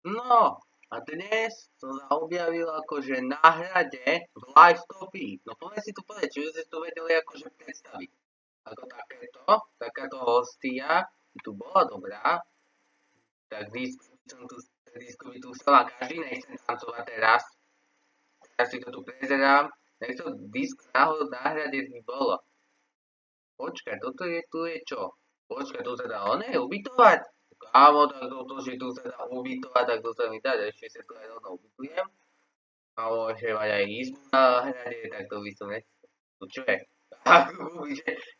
No, a dnes som sa objavil akože na hrade v live copy. No poďme si tu povedať, či ste tu vedeli akože predstaviť. Ako takáto hostia by tu bola dobrá, tak disco by tu chcela, každý nechcem tancovať teraz. Teraz si to tu prezerám, nech to disk náhodou na hrade by bolo. Počkaj, tu je čo? Počkaj, tu sa dá ubytovať? Kámo, tak toto, že tu sa dá ubytovať, tak to sa mi dá, ešte sa tu aj rovno ubytujem. A môže mať aj izbu na hrade, tak to by som nechcel. To čo je?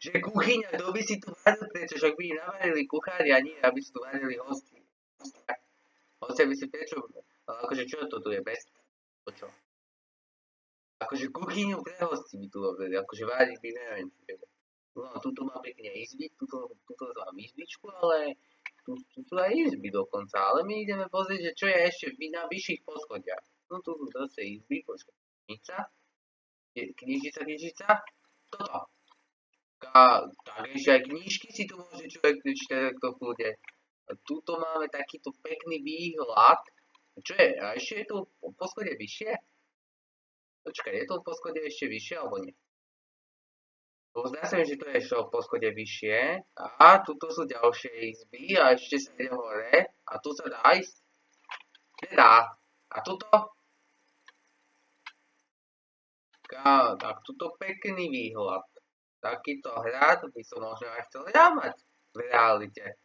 Že kuchyňa, kto by si tu varil, prečo však by im navarili kuchári a nie, aby si tu varili hosti. Hostia by si prečo, ale akože čo to tu je, bez? To čo? Akože kuchyňu pre hosti by tu robili, akože variť by neviem, či no, tuto mám pekne izby, tuto mám izbičku, ale tu sú aj izby dokonca, ale my ideme pozrieť, že čo je ešte na vyšších poschodiach. No tu sú zase izby, počkaj, knižnica, toto. Tak ešte aj knižky si tu môže človek prečítať takto v kľude. A tuto máme takýto pekný výhľad. Čo je? A ešte je tu poschodie vyššie? Počkaj, je to poschodie ešte vyššie alebo nie? Zdá sa mi, že to je ešte o poschodie vyššie. A tuto sú ďalšie izby a ešte sa ide hore. A tu sa dá ísť? Nedá. A tuto? Tak tuto pekný výhľad. Takýto hrad by som možno aj chcel ja mať v realite.